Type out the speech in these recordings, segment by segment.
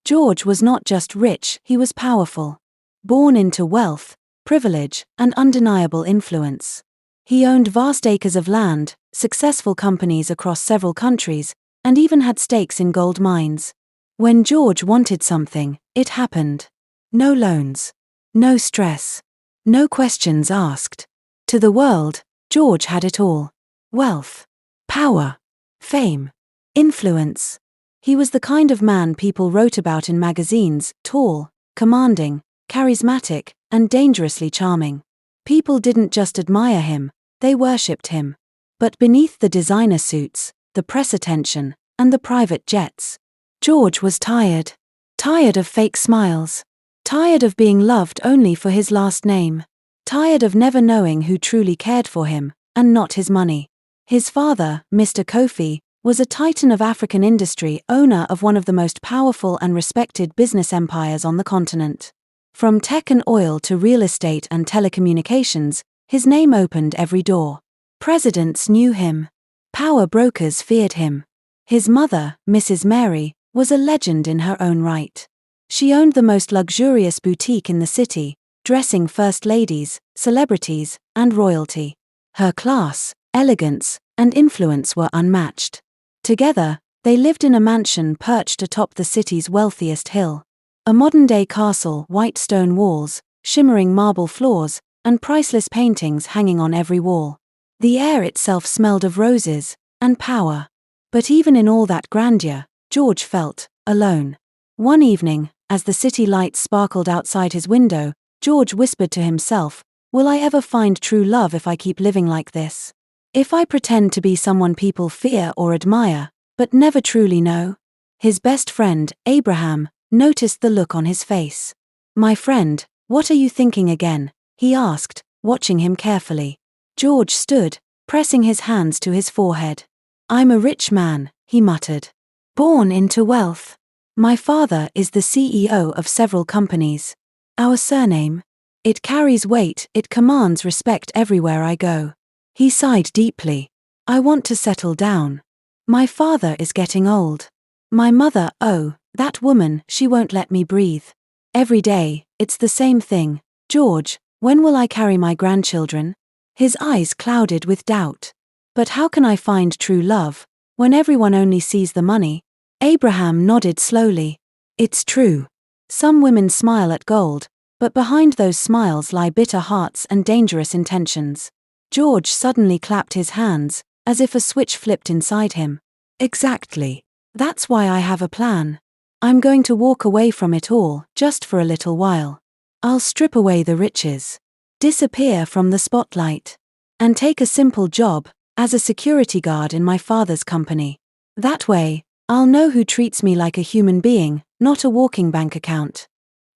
George was not just rich, he was powerful. Born into wealth, privilege, and undeniable influence. He owned vast acres of land, successful companies across several countries, and even had stakes in gold mines. When George wanted something, it happened. No loans. No stress. No questions asked. To the world, George had it all. Wealth. Power. Fame. Influence. He was the kind of man people wrote about in magazines, tall, commanding, charismatic, and dangerously charming. People didn't just admire him, they worshipped him. But beneath the designer suits, the press attention, and the private jets, George was tired. Tired of fake smiles. Tired of being loved only for his last name. Tired of never knowing who truly cared for him, and not his money. His father, Mr. Kofi, was a titan of African industry, owner of one of the most powerful and respected business empires on the continent. From tech and oil to real estate and telecommunications, his name opened every door. Presidents knew him. Power brokers feared him. His mother, Mrs. Mary, was a legend in her own right. She owned the most luxurious boutique in the city, dressing first ladies, celebrities, and royalty. Her class, elegance, and influence were unmatched. Together, they lived in a mansion perched atop the city's wealthiest hill. A modern-day castle, white stone walls, shimmering marble floors, and priceless paintings hanging on every wall. The air itself smelled of roses and power. But even in all that grandeur, George felt alone. One evening, as the city lights sparkled outside his window, George whispered to himself, "Will I ever find true love if I keep living like this? If I pretend to be someone people fear or admire, but never truly know?" His best friend, Abraham, noticed the look on his face. "My friend, what are you thinking again?" he asked, watching him carefully. George stood, pressing his hands to his forehead. "I'm a rich man," he muttered. "Born into wealth. My father is the CEO of several companies. Our surname? It carries weight, it commands respect everywhere I go." He sighed deeply. "I want to settle down. My father is getting old. My mother, oh, that woman, she won't let me breathe. Every day, it's the same thing. George, when will I carry my grandchildren?" His eyes clouded with doubt. "But how can I find true love, when everyone only sees the money?" Abraham nodded slowly. "It's true. Some women smile at gold, but behind those smiles lie bitter hearts and dangerous intentions." George suddenly clapped his hands, as if a switch flipped inside him. "Exactly. That's why I have a plan. I'm going to walk away from it all, just for a little while. I'll strip away the riches, disappear from the spotlight, and take a simple job, as a security guard in my father's company. That way, I'll know who treats me like a human being, not a walking bank account."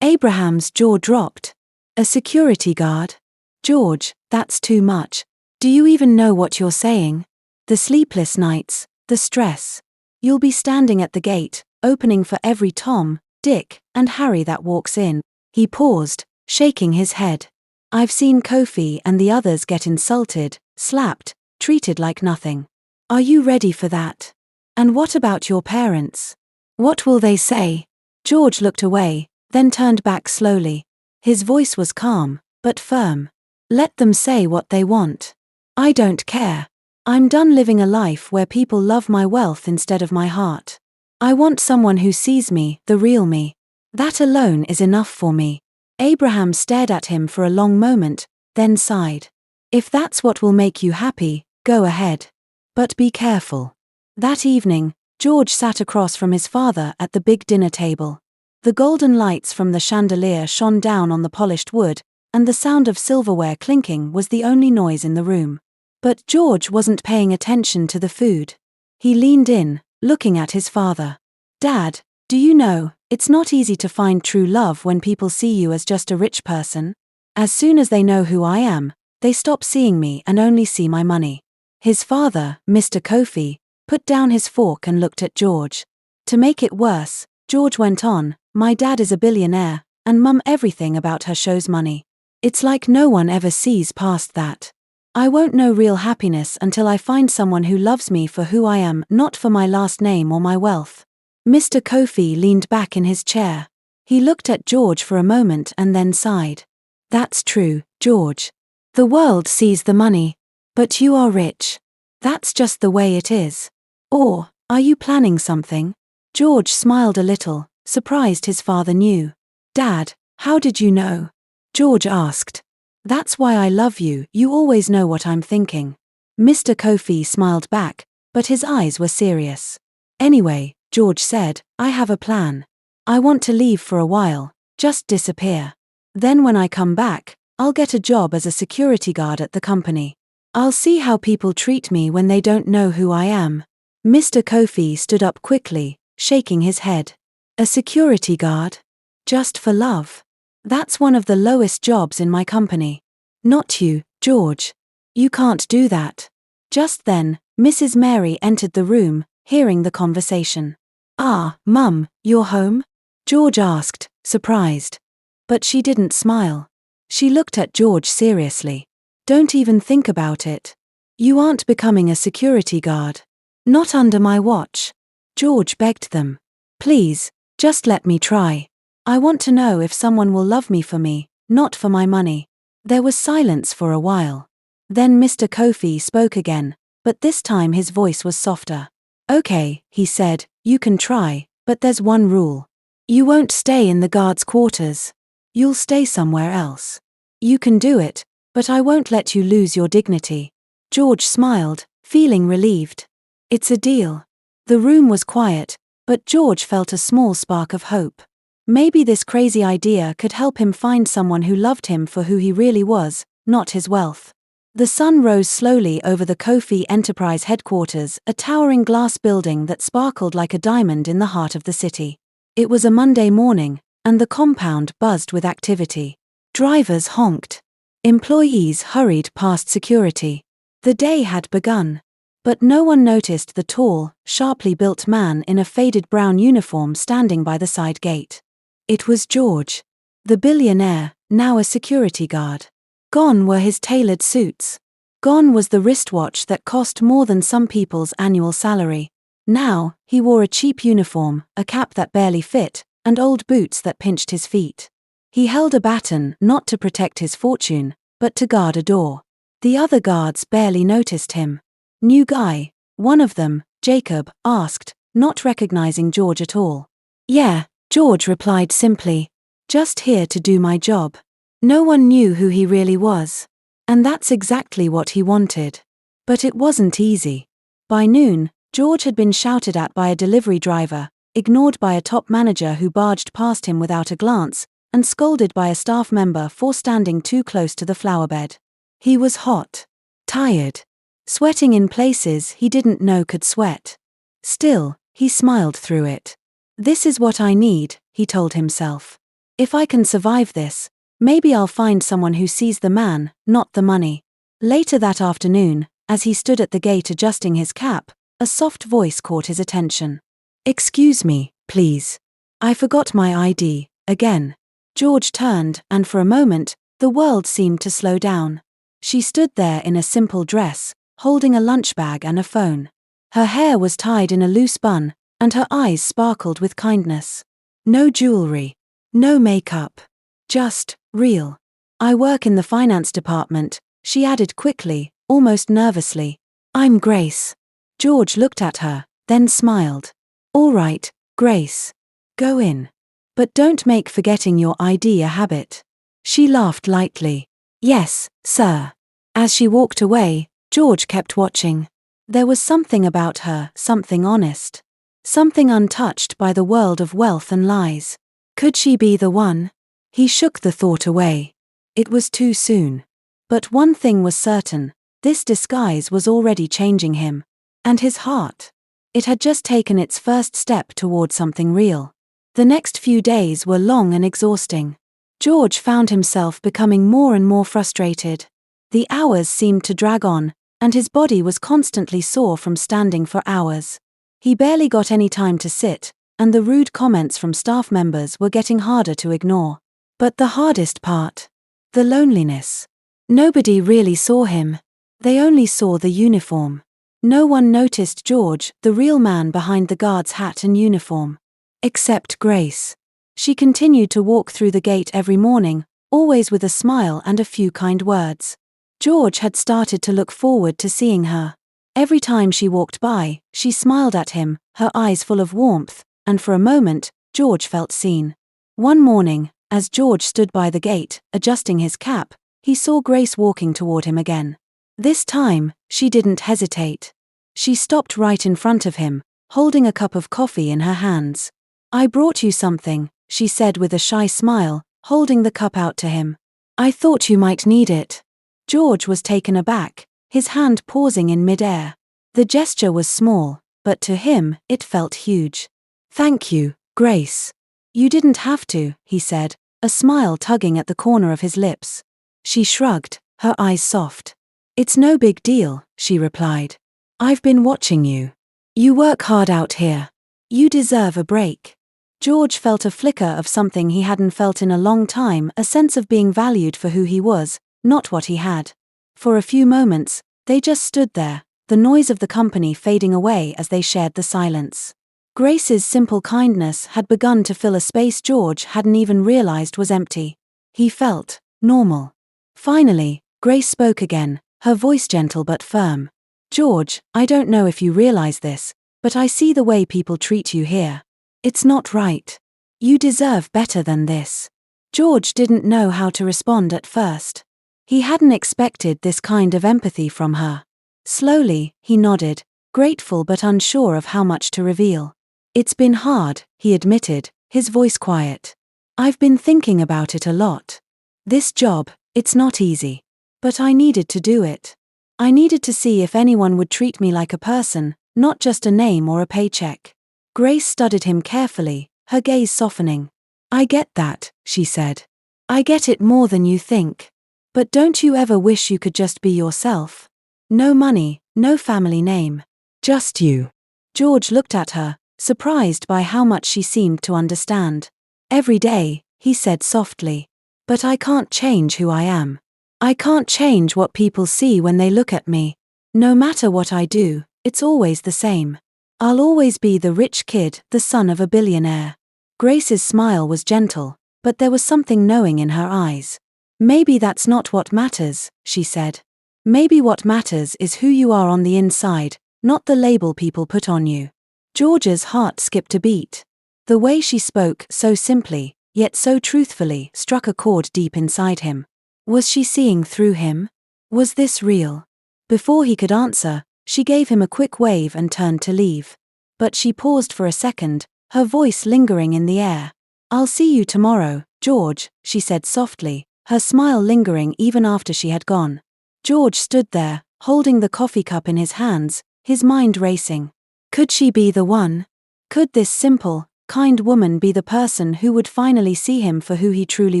Abraham's jaw dropped. "A security guard? George, that's too much. Do you even know what you're saying? The sleepless nights, the stress. You'll be standing at the gate, opening for every Tom, Dick, and Harry that walks in." He paused, shaking his head. "I've seen Kofi and the others get insulted, slapped, treated like nothing. Are you ready for that? And what about your parents? What will they say?" George looked away, then turned back slowly. His voice was calm, but firm. "Let them say what they want. I don't care. I'm done living a life where people love my wealth instead of my heart. I want someone who sees me, the real me. That alone is enough for me." Abraham stared at him for a long moment, then sighed. "If that's what will make you happy, go ahead. But be careful." That evening, George sat across from his father at the big dinner table. The golden lights from the chandelier shone down on the polished wood, and the sound of silverware clinking was the only noise in the room. But George wasn't paying attention to the food. He leaned in, looking at his father. "Dad, do you know, it's not easy to find true love when people see you as just a rich person. As soon as they know who I am, they stop seeing me and only see my money." His father, Mr. Kofi, put down his fork and looked at George. To make it worse, George went on, "My dad is a billionaire, and Mum everything about her shows money. It's like no one ever sees past that. I won't know real happiness until I find someone who loves me for who I am, not for my last name or my wealth." Mr. Kofi leaned back in his chair. He looked at George for a moment and then sighed. That's true, George. The world sees the money. But you are rich. That's just the way it is. Or, are you planning something? George smiled a little, surprised his father knew. Dad, how did you know? George asked. That's why I love you, you always know what I'm thinking. Mr. Kofi smiled back, but his eyes were serious. Anyway, George said, I have a plan. I want to leave for a while, just disappear. Then when I come back, I'll get a job as a security guard at the company. I'll see how people treat me when they don't know who I am. Mr. Kofi stood up quickly, shaking his head. A security guard? Just for love? That's one of the lowest jobs in my company. Not you, George. You can't do that. Just then, Mrs. Mary entered the room, hearing the conversation. Ah, Mum, you're home? George asked, surprised. But she didn't smile. She looked at George seriously. Don't even think about it. You aren't becoming a security guard. Not under my watch. George begged them. Please, just let me try. I want to know if someone will love me for me, not for my money. There was silence for a while. Then Mr. Kofi spoke again, but this time his voice was softer. Okay, he said, you can try, but there's one rule. You won't stay in the guards' quarters. You'll stay somewhere else. You can do it, but I won't let you lose your dignity. George smiled, feeling relieved. It's a deal. The room was quiet, but George felt a small spark of hope. Maybe this crazy idea could help him find someone who loved him for who he really was, not his wealth. The sun rose slowly over the Kofi Enterprise headquarters, a towering glass building that sparkled like a diamond in the heart of the city. It was a Monday morning, and the compound buzzed with activity. Drivers honked. Employees hurried past security. The day had begun. But no one noticed the tall, sharply built man in a faded brown uniform standing by the side gate. It was George. The billionaire, now a security guard. Gone were his tailored suits. Gone was the wristwatch that cost more than some people's annual salary. Now, he wore a cheap uniform, a cap that barely fit, and old boots that pinched his feet. He held a baton not to protect his fortune, but to guard a door. The other guards barely noticed him. New guy, one of them, Jacob, asked, not recognizing George at all. Yeah, George replied simply. Just here to do my job. No one knew who he really was. And that's exactly what he wanted. But it wasn't easy. By noon, George had been shouted at by a delivery driver, ignored by a top manager who barged past him without a glance, and scolded by a staff member for standing too close to the flower bed. He was hot. Tired. Sweating in places he didn't know could sweat. Still, he smiled through it. This is what I need, he told himself. If I can survive this, maybe I'll find someone who sees the man, not the money. Later that afternoon, as he stood at the gate adjusting his cap, a soft voice caught his attention. Excuse me, please. I forgot my ID, again. George turned, and for a moment, the world seemed to slow down. She stood there in a simple dress, holding a lunch bag and a phone. Her hair was tied in a loose bun, and her eyes sparkled with kindness. No jewelry. No makeup. Just, real. I work in the finance department, she added quickly, almost nervously. I'm Grace. George looked at her, then smiled. All right, Grace. Go in. But don't make forgetting your ID a habit. She laughed lightly. Yes, sir. As she walked away, George kept watching. There was something about her, something honest. Something untouched by the world of wealth and lies. Could she be the one? He shook the thought away. It was too soon. But one thing was certain, this disguise was already changing him. And his heart. It had just taken its first step toward something real. The next few days were long and exhausting. George found himself becoming more and more frustrated. The hours seemed to drag on, and his body was constantly sore from standing for hours. He barely got any time to sit, and the rude comments from staff members were getting harder to ignore. But the hardest part? The loneliness. Nobody really saw him. They only saw the uniform. No one noticed George, the real man behind the guard's hat and uniform. Except Grace. She continued to walk through the gate every morning, always with a smile and a few kind words. George had started to look forward to seeing her. Every time she walked by, she smiled at him, her eyes full of warmth, and for a moment, George felt seen. One morning, as George stood by the gate, adjusting his cap, he saw Grace walking toward him again. This time, she didn't hesitate. She stopped right in front of him, holding a cup of coffee in her hands. "I brought you something," she said with a shy smile, holding the cup out to him. "I thought you might need it." George was taken aback, his hand pausing in mid-air. The gesture was small, but to him, it felt huge. "Thank you, Grace." "You didn't have to," he said, a smile tugging at the corner of his lips. She shrugged, her eyes soft. "It's no big deal," she replied. "I've been watching you. You work hard out here. You deserve a break." George felt a flicker of something he hadn't felt in a long time, a sense of being valued for who he was, not what he had. For a few moments, they just stood there, the noise of the company fading away as they shared the silence. Grace's simple kindness had begun to fill a space George hadn't even realized was empty. He felt normal. Finally, Grace spoke again, her voice gentle but firm. "George, I don't know if you realize this, but I see the way people treat you here. It's not right. You deserve better than this." George didn't know how to respond at first. He hadn't expected this kind of empathy from her. Slowly, he nodded, grateful but unsure of how much to reveal. "It's been hard," he admitted, his voice quiet. "I've been thinking about it a lot. This job, it's not easy. But I needed to do it. I needed to see if anyone would treat me like a person, not just a name or a paycheck." Grace studied him carefully, her gaze softening. "I get that," she said. "I get it more than you think. But don't you ever wish you could just be yourself? No money, no family name. Just you." George looked at her, surprised by how much she seemed to understand. "Every day," he said softly. "But I can't change who I am. I can't change what people see when they look at me. No matter what I do, it's always the same. I'll always be the rich kid, the son of a billionaire." Grace's smile was gentle, but there was something knowing in her eyes. "Maybe that's not what matters," she said. "Maybe what matters is who you are on the inside, not the label people put on you." George's heart skipped a beat. The way she spoke, so simply, yet so truthfully, struck a chord deep inside him. Was she seeing through him? Was this real? Before he could answer, she gave him a quick wave and turned to leave. But she paused for a second, her voice lingering in the air. "I'll see you tomorrow, George," she said softly, her smile lingering even after she had gone. George stood there, holding the coffee cup in his hands, his mind racing. Could she be the one? Could this simple, kind woman be the person who would finally see him for who he truly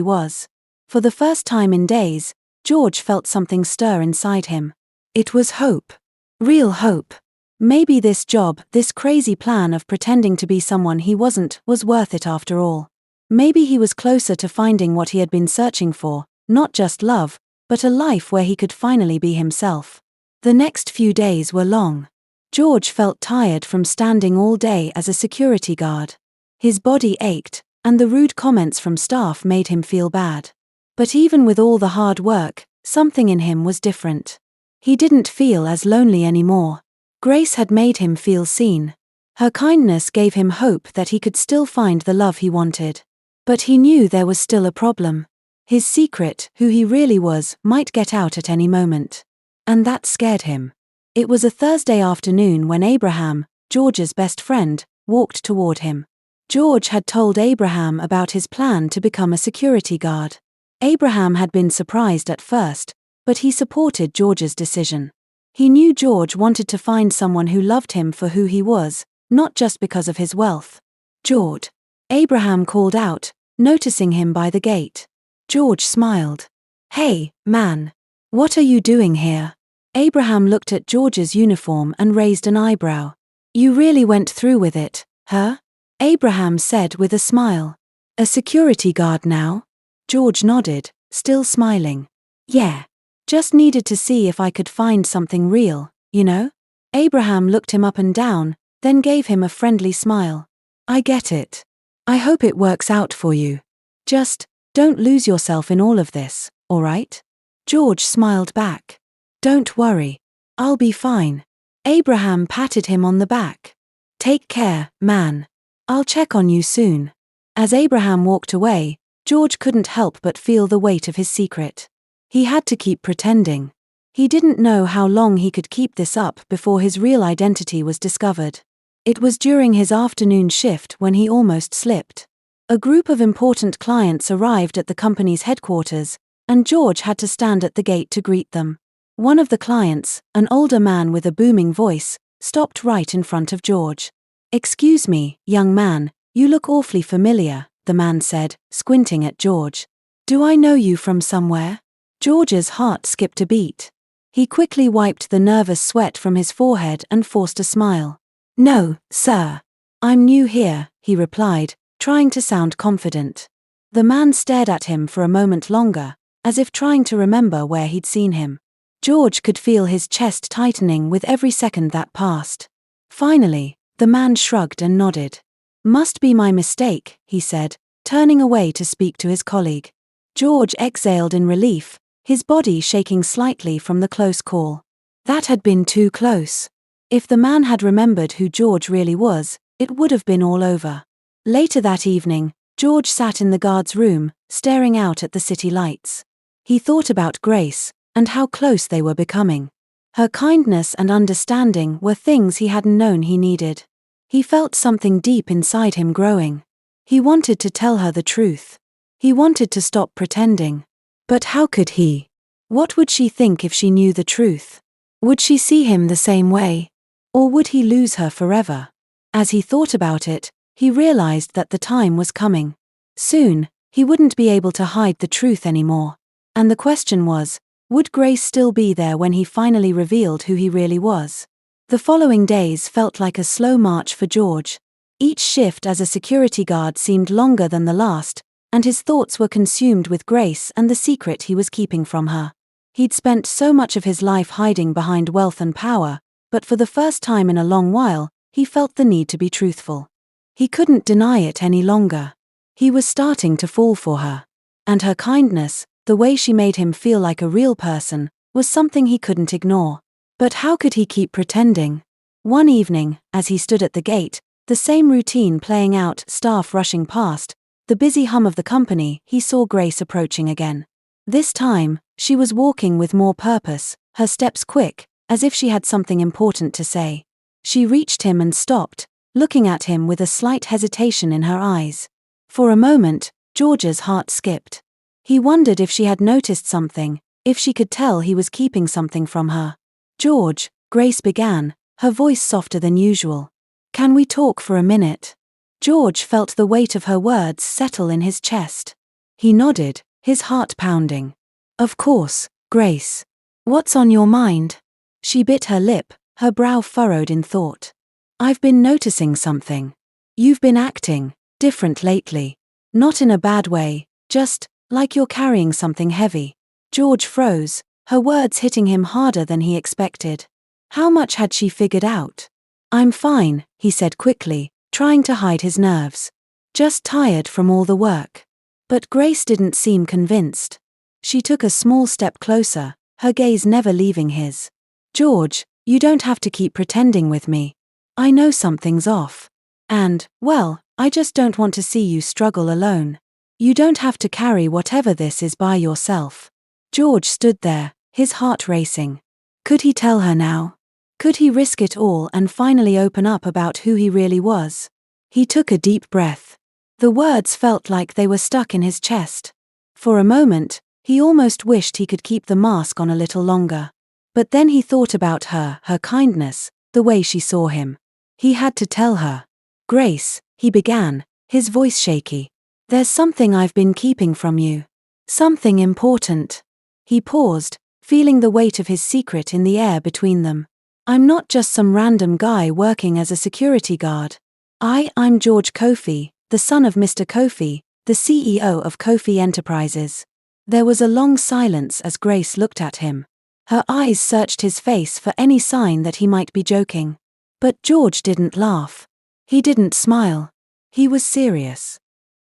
was? For the first time in days, George felt something stir inside him. It was hope. Real hope. Maybe this job, this crazy plan of pretending to be someone he wasn't, was worth it after all. Maybe he was closer to finding what he had been searching for, not just love, but a life where he could finally be himself. The next few days were long. George felt tired from standing all day as a security guard. His body ached, and the rude comments from staff made him feel bad. But even with all the hard work, something in him was different. He didn't feel as lonely anymore. Grace had made him feel seen. Her kindness gave him hope that he could still find the love he wanted. But he knew there was still a problem. His secret, who he really was, might get out at any moment. And that scared him. It was a Thursday afternoon when Abraham, George's best friend, walked toward him. George had told Abraham about his plan to become a security guard. Abraham had been surprised at first, but he supported George's decision. He knew George wanted to find someone who loved him for who he was, not just because of his wealth. "George," Abraham called out, noticing him by the gate. George smiled. "Hey, man. What are you doing here?" Abraham looked at George's uniform and raised an eyebrow. "You really went through with it, huh?" Abraham said with a smile. "A security guard now?" George nodded, still smiling. "Yeah. Just needed to see if I could find something real, you know? Abraham looked him up and down, then gave him a friendly smile. I get it. I hope it works out for you. Just, don't lose yourself in all of this, all right? George smiled back. Don't worry. I'll be fine. Abraham patted him on the back. Take care, man. I'll check on you soon. As Abraham walked away, George couldn't help but feel the weight of his secret. He had to keep pretending. He didn't know how long he could keep this up before his real identity was discovered. It was during his afternoon shift when he almost slipped. A group of important clients arrived at the company's headquarters, and George had to stand at the gate to greet them. One of the clients, an older man with a booming voice, stopped right in front of George. Excuse me, young man, you look awfully familiar, the man said, squinting at George. Do I know you from somewhere? George's heart skipped a beat. He quickly wiped the nervous sweat from his forehead and forced a smile. No, sir. I'm new here, he replied, trying to sound confident. The man stared at him for a moment longer, as if trying to remember where he'd seen him. George could feel his chest tightening with every second that passed. Finally, the man shrugged and nodded. Must be my mistake, he said, turning away to speak to his colleague. George exhaled in relief, his body shaking slightly from the close call. That had been too close. If the man had remembered who George really was, it would have been all over. Later that evening, George sat in the guard's room, staring out at the city lights. He thought about Grace, and how close they were becoming. Her kindness and understanding were things he hadn't known he needed. He felt something deep inside him growing. He wanted to tell her the truth. He wanted to stop pretending. But how could he? What would she think if she knew the truth? Would she see him the same way? Or would he lose her forever? As he thought about it, he realized that the time was coming. Soon, he wouldn't be able to hide the truth anymore. And the question was, would Grace still be there when he finally revealed who he really was? The following days felt like a slow march for George. Each shift as a security guard seemed longer than the last, and his thoughts were consumed with Grace and the secret he was keeping from her. He'd spent so much of his life hiding behind wealth and power, but for the first time in a long while, he felt the need to be truthful. He couldn't deny it any longer. He was starting to fall for her. And her kindness, the way she made him feel like a real person, was something he couldn't ignore. But how could he keep pretending? One evening, as he stood at the gate, the same routine playing out, staff rushing past, the busy hum of the company, he saw Grace approaching again. This time, she was walking with more purpose, her steps quick, as if she had something important to say. She reached him and stopped, looking at him with a slight hesitation in her eyes. For a moment, George's heart skipped. He wondered if she had noticed something, if she could tell he was keeping something from her. George, Grace began, her voice softer than usual. Can we talk for a minute? George felt the weight of her words settle in his chest. He nodded, his heart pounding. Of course, Grace. What's on your mind? She bit her lip, her brow furrowed in thought. I've been noticing something. You've been acting different lately. Not in a bad way, just like you're carrying something heavy. George froze, her words hitting him harder than he expected. How much had she figured out? I'm fine, he said quickly, trying to hide his nerves. Just tired from all the work. But Grace didn't seem convinced. She took a small step closer, her gaze never leaving his. George, you don't have to keep pretending with me. I know something's off. And, well, I just don't want to see you struggle alone. You don't have to carry whatever this is by yourself. George stood there, his heart racing. Could he tell her now? Could he risk it all and finally open up about who he really was? He took a deep breath. The words felt like they were stuck in his chest. For a moment, he almost wished he could keep the mask on a little longer. But then he thought about her kindness, the way she saw him. He had to tell her. Grace, he began, his voice shaky. There's something I've been keeping from you. Something important. He paused, feeling the weight of his secret in the air between them. I'm not just some random guy working as a security guard. I'm George Kofi, the son of Mr. Kofi, the CEO of Kofi Enterprises. There was a long silence as Grace looked at him. Her eyes searched his face for any sign that he might be joking. But George didn't laugh. He didn't smile. He was serious.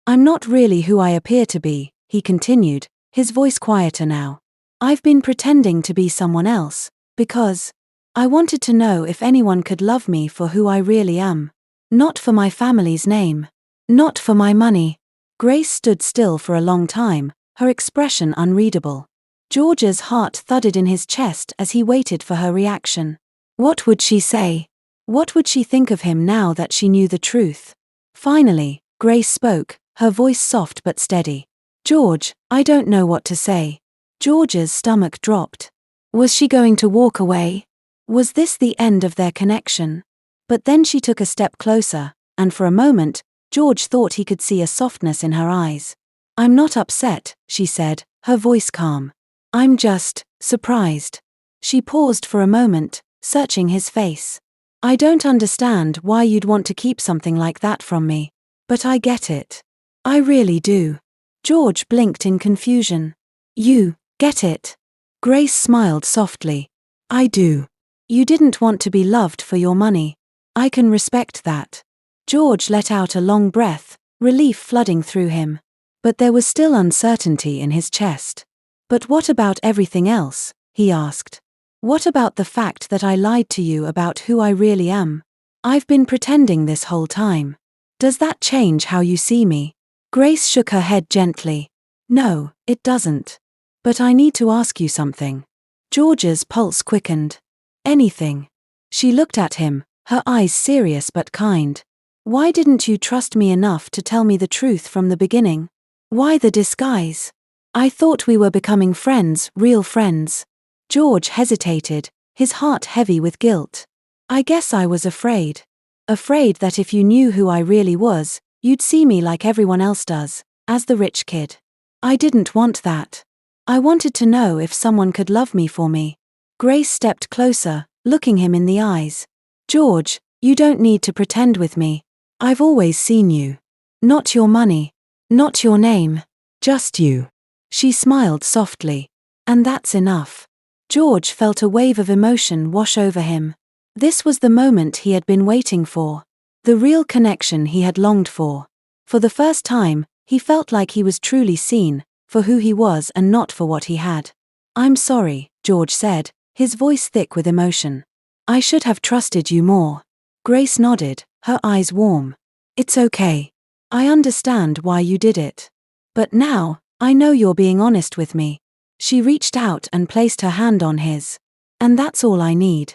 "I'm not really who I appear to be," he continued, his voice quieter now. "I've been pretending to be someone else, because I wanted to know if anyone could love me for who I really am. Not for my family's name. Not for my money." Grace stood still for a long time, her expression unreadable. George's heart thudded in his chest as he waited for her reaction. What would she say? What would she think of him now that she knew the truth? Finally, Grace spoke, her voice soft but steady. "George, I don't know what to say." George's stomach dropped. Was she going to walk away? Was this the end of their connection? But then she took a step closer, and for a moment, George thought he could see a softness in her eyes. "I'm not upset," she said, her voice calm. "I'm just surprised." She paused for a moment, searching his face. "I don't understand why you'd want to keep something like that from me. But I get it. I really do." George blinked in confusion. "You get it?" Grace smiled softly. "I do. You didn't want to be loved for your money. I can respect that." George let out a long breath, relief flooding through him. But there was still uncertainty in his chest. "But what about everything else?" he asked. "What about the fact that I lied to you about who I really am? I've been pretending this whole time. Does that change how you see me?" Grace shook her head gently. "No, it doesn't. But I need to ask you something." George's pulse quickened. "Anything?" She looked at him, her eyes serious but kind. "Why didn't you trust me enough to tell me the truth from the beginning? Why the disguise? I thought we were becoming friends, real friends." George hesitated, his heart heavy with guilt. "I guess I was afraid. Afraid that if you knew who I really was, you'd see me like everyone else does, as the rich kid. I didn't want that. I wanted to know if someone could love me for me." Grace stepped closer, looking him in the eyes. "George, you don't need to pretend with me. I've always seen you. Not your money. Not your name. Just you." She smiled softly. "And that's enough." George felt a wave of emotion wash over him. This was the moment he had been waiting for. The real connection he had longed for. For the first time, he felt like he was truly seen, for who he was and not for what he had. "I'm sorry," George said, his voice thick with emotion. "I should have trusted you more." Grace nodded, her eyes warm. "It's okay. I understand why you did it. But now, I know you're being honest with me." She reached out and placed her hand on his. "And that's all I need."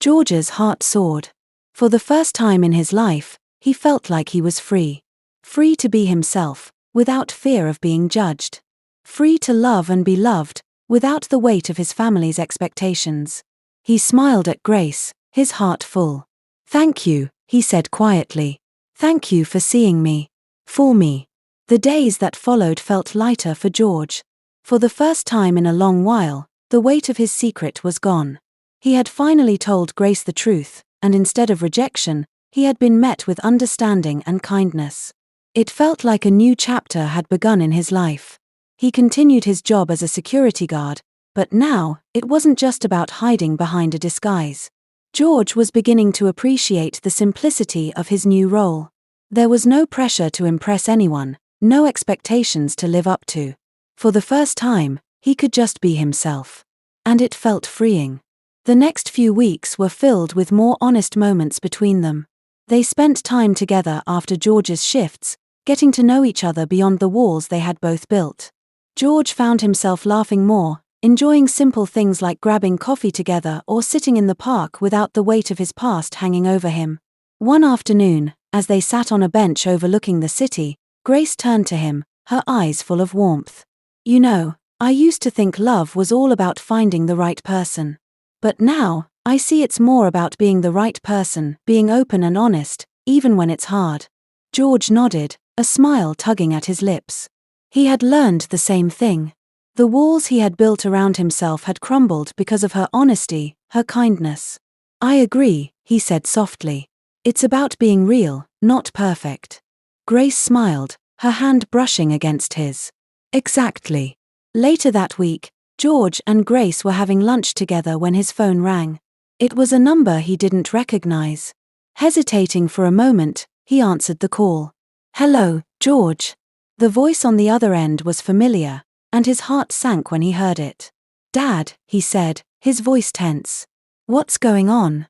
George's heart soared. For the first time in his life, he felt like he was free. Free to be himself, without fear of being judged. Free to love and be loved, without the weight of his family's expectations. He smiled at Grace, his heart full. "Thank you," he said quietly. "Thank you for seeing me. For me." The days that followed felt lighter for George. For the first time in a long while, the weight of his secret was gone. He had finally told Grace the truth, and instead of rejection, he had been met with understanding and kindness. It felt like a new chapter had begun in his life. He continued his job as a security guard, but now, it wasn't just about hiding behind a disguise. George was beginning to appreciate the simplicity of his new role. There was no pressure to impress anyone, no expectations to live up to. For the first time, he could just be himself. And it felt freeing. The next few weeks were filled with more honest moments between them. They spent time together after George's shifts, getting to know each other beyond the walls they had both built. George found himself laughing more, enjoying simple things like grabbing coffee together or sitting in the park without the weight of his past hanging over him. One afternoon, as they sat on a bench overlooking the city, Grace turned to him, her eyes full of warmth. "You know, I used to think love was all about finding the right person. But now, I see it's more about being the right person, being open and honest, even when it's hard." George nodded, a smile tugging at his lips. He had learned the same thing. The walls he had built around himself had crumbled because of her honesty, her kindness. "I agree," he said softly. "It's about being real, not perfect." Grace smiled, her hand brushing against his. "Exactly." Later that week, George and Grace were having lunch together when his phone rang. It was a number he didn't recognize. Hesitating for a moment, he answered the call. "Hello, George." The voice on the other end was familiar, and his heart sank when he heard it. "Dad," he said, his voice tense. "What's going on?"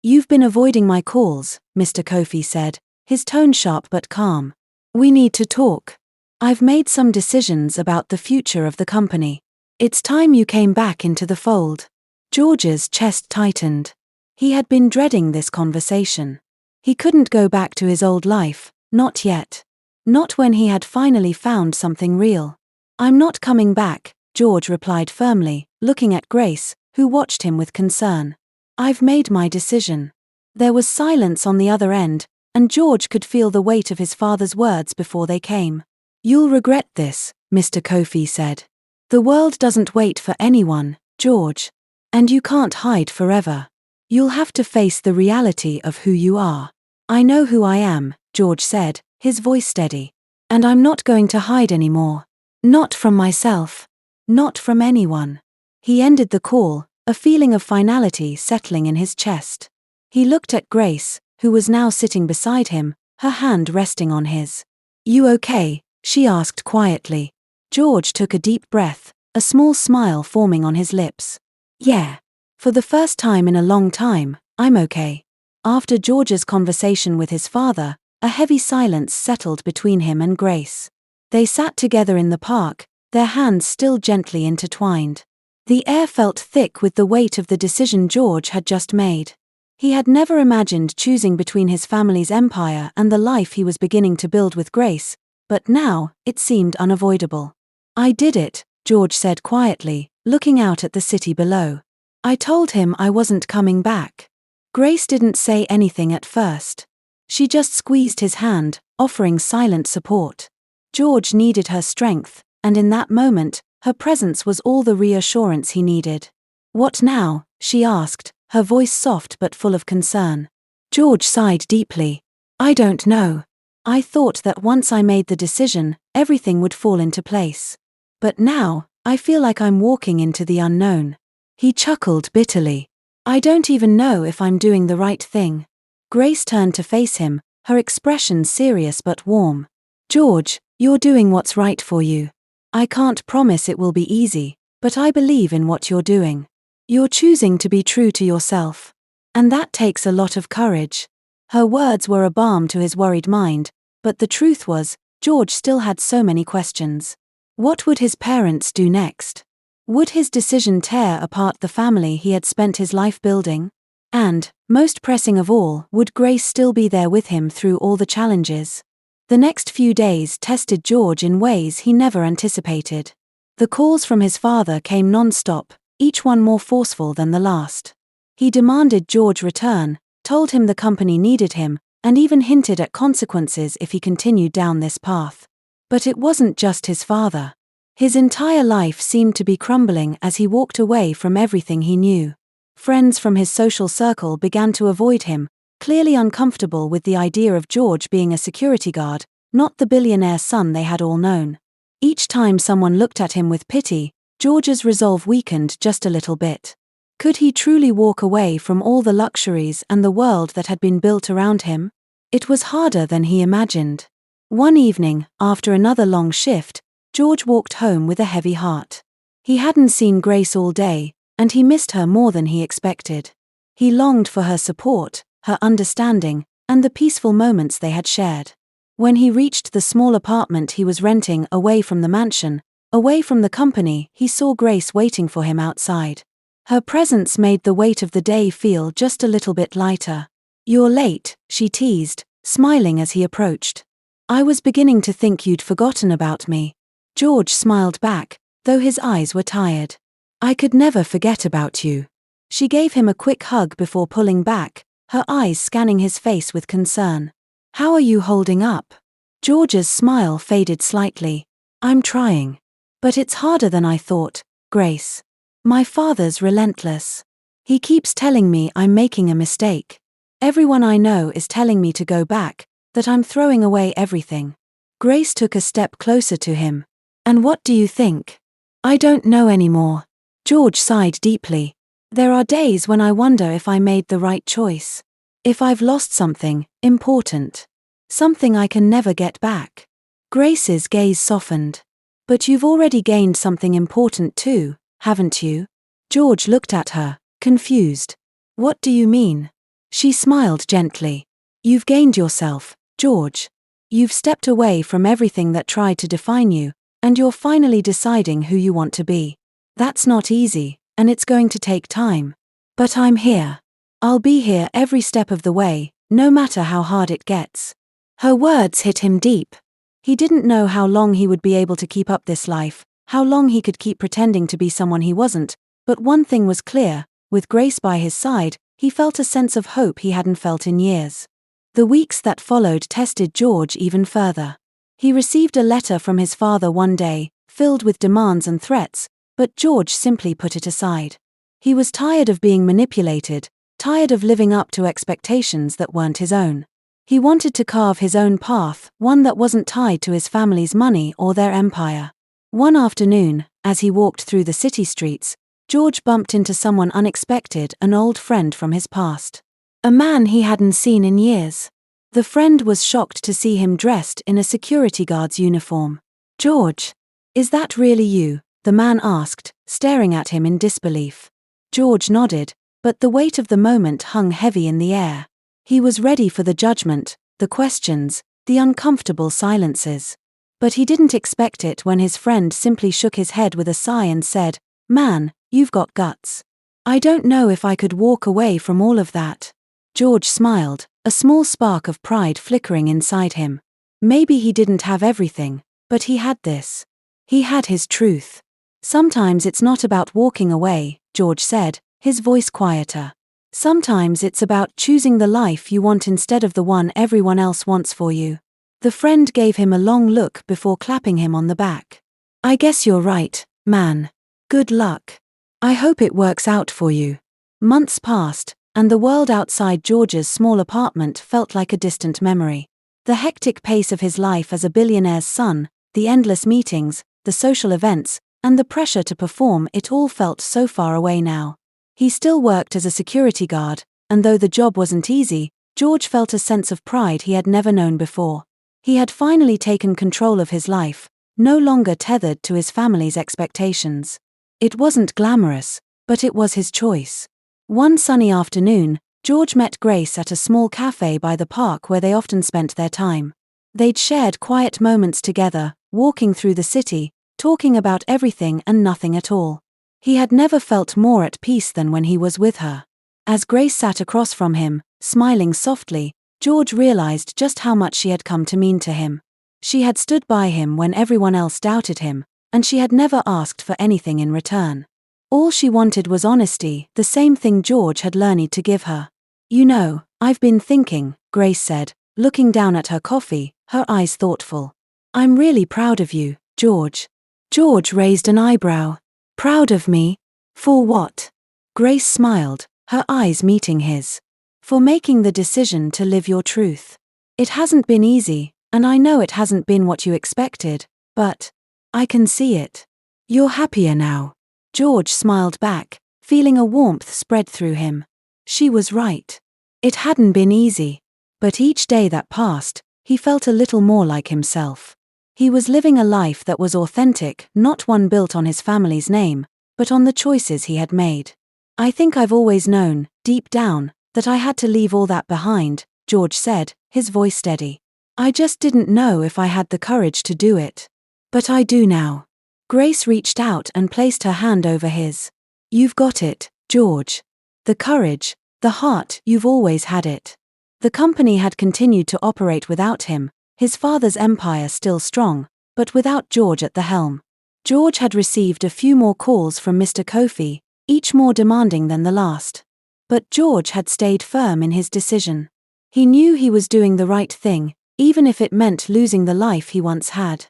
"You've been avoiding my calls," Mr. Kofi said, his tone sharp but calm. "We need to talk. I've made some decisions about the future of the company. It's time you came back into the fold." George's chest tightened. He had been dreading this conversation. He couldn't go back to his old life, not yet. Not when he had finally found something real. "I'm not coming back," George replied firmly, looking at Grace, who watched him with concern. "I've made my decision." There was silence on the other end, and George could feel the weight of his father's words before they came. "You'll regret this," Mr. Kofi said. "The world doesn't wait for anyone, George. And you can't hide forever. You'll have to face the reality of who you are." "I know who I am," George said, his voice steady. "And I'm not going to hide anymore. Not from myself. Not from anyone." He ended the call, a feeling of finality settling in his chest. He looked at Grace, who was now sitting beside him, her hand resting on his. "You okay?" she asked quietly. George took a deep breath, a small smile forming on his lips. "Yeah. For the first time in a long time, I'm okay." After George's conversation with his father, a heavy silence settled between him and Grace. They sat together in the park, their hands still gently intertwined. The air felt thick with the weight of the decision George had just made. He had never imagined choosing between his family's empire and the life he was beginning to build with Grace, but now, it seemed unavoidable. "I did it," George said quietly, looking out at the city below. "I told him I wasn't coming back." Grace didn't say anything at first. She just squeezed his hand, offering silent support. George needed her strength, and in that moment, her presence was all the reassurance he needed. "What now?" she asked, her voice soft but full of concern. George sighed deeply. "I don't know. I thought that once I made the decision, everything would fall into place. But now, I feel like I'm walking into the unknown." He chuckled bitterly. "I don't even know if I'm doing the right thing." Grace turned to face him, her expression serious but warm. "George, you're doing what's right for you. I can't promise it will be easy, but I believe in what you're doing. You're choosing to be true to yourself. And that takes a lot of courage." Her words were a balm to his worried mind, but the truth was, George still had so many questions. What would his parents do next? Would his decision tear apart the family he had spent his life building? And, most pressing of all, would Grace still be there with him through all the challenges? The next few days tested George in ways he never anticipated. The calls from his father came non-stop, each one more forceful than the last. He demanded George return, told him the company needed him, and even hinted at consequences if he continued down this path. But it wasn't just his father. His entire life seemed to be crumbling as he walked away from everything he knew. Friends from his social circle began to avoid him, clearly uncomfortable with the idea of George being a security guard, not the billionaire son they had all known. Each time someone looked at him with pity, George's resolve weakened just a little bit. Could he truly walk away from all the luxuries and the world that had been built around him? It was harder than he imagined. One evening, after another long shift, George walked home with a heavy heart. He hadn't seen Grace all day, and he missed her more than he expected. He longed for her support, her understanding, and the peaceful moments they had shared. When he reached the small apartment he was renting away from the mansion, away from the company, he saw Grace waiting for him outside. Her presence made the weight of the day feel just a little bit lighter. "You're late," she teased, smiling as he approached. "I was beginning to think you'd forgotten about me." George smiled back, though his eyes were tired. "I could never forget about you." She gave him a quick hug before pulling back, her eyes scanning his face with concern. "How are you holding up?" George's smile faded slightly. "I'm trying. But it's harder than I thought, Grace. My father's relentless. He keeps telling me I'm making a mistake. Everyone I know is telling me to go back, that I'm throwing away everything." Grace took a step closer to him. "And what do you think?" "I don't know anymore," George sighed deeply. There are days when I wonder if I made the right choice. If I've lost something important. Something I can never get back. Grace's gaze softened. But you've already gained something important too, haven't you? George looked at her, confused. What do you mean? She smiled gently. You've gained yourself, George. You've stepped away from everything that tried to define you, and you're finally deciding who you want to be. That's not easy, and it's going to take time. But I'm here. I'll be here every step of the way, no matter how hard it gets. Her words hit him deep. He didn't know how long he would be able to keep up this life, how long he could keep pretending to be someone he wasn't, but one thing was clear, with Grace by his side, he felt a sense of hope he hadn't felt in years. The weeks that followed tested George even further. He received a letter from his father one day, filled with demands and threats, but George simply put it aside. He was tired of being manipulated, tired of living up to expectations that weren't his own. He wanted to carve his own path, one that wasn't tied to his family's money or their empire. One afternoon, as he walked through the city streets, George bumped into someone unexpected, an old friend from his past. A man he hadn't seen in years. The friend was shocked to see him dressed in a security guard's uniform. George, is that really you? The man asked, staring at him in disbelief. George nodded, but the weight of the moment hung heavy in the air. He was ready for the judgment, the questions, the uncomfortable silences. But he didn't expect it when his friend simply shook his head with a sigh and said, "Man, you've got guts. I don't know if I could walk away from all of that." George smiled, a small spark of pride flickering inside him. Maybe he didn't have everything, but he had this. He had his truth. Sometimes it's not about walking away, George said, his voice quieter. Sometimes it's about choosing the life you want instead of the one everyone else wants for you. The friend gave him a long look before clapping him on the back. "I guess you're right, man. Good luck. I hope it works out for you." Months passed, and the world outside George's small apartment felt like a distant memory. The hectic pace of his life as a billionaire's son, the endless meetings, the social events, and the pressure to perform, it all felt so far away now. He still worked as a security guard, and though the job wasn't easy, George felt a sense of pride he had never known before. He had finally taken control of his life, no longer tethered to his family's expectations. It wasn't glamorous, but it was his choice. One sunny afternoon, George met Grace at a small cafe by the park where they often spent their time. They'd shared quiet moments together, walking through the city, talking about everything and nothing at all. He had never felt more at peace than when he was with her. As Grace sat across from him, smiling softly, George realized just how much she had come to mean to him. She had stood by him when everyone else doubted him, and she had never asked for anything in return. All she wanted was honesty, the same thing George had learned to give her. "You know, I've been thinking," Grace said, looking down at her coffee, her eyes thoughtful. "I'm really proud of you, George." George raised an eyebrow. "Proud of me? For what?" Grace smiled, her eyes meeting his. "For making the decision to live your truth. It hasn't been easy, and I know it hasn't been what you expected, but I can see it. You're happier now." George smiled back, feeling a warmth spread through him. She was right. It hadn't been easy. But each day that passed, he felt a little more like himself. He was living a life that was authentic, not one built on his family's name, but on the choices he had made. "I think I've always known, deep down, that I had to leave all that behind," George said, his voice steady. "I just didn't know if I had the courage to do it. But I do now." Grace reached out and placed her hand over his. "You've got it, George. The courage, the heart, you've always had it." The company had continued to operate without him, his father's empire still strong, but without George at the helm. George had received a few more calls from Mr. Kofi, each more demanding than the last. But George had stayed firm in his decision. He knew he was doing the right thing, even if it meant losing the life he once had.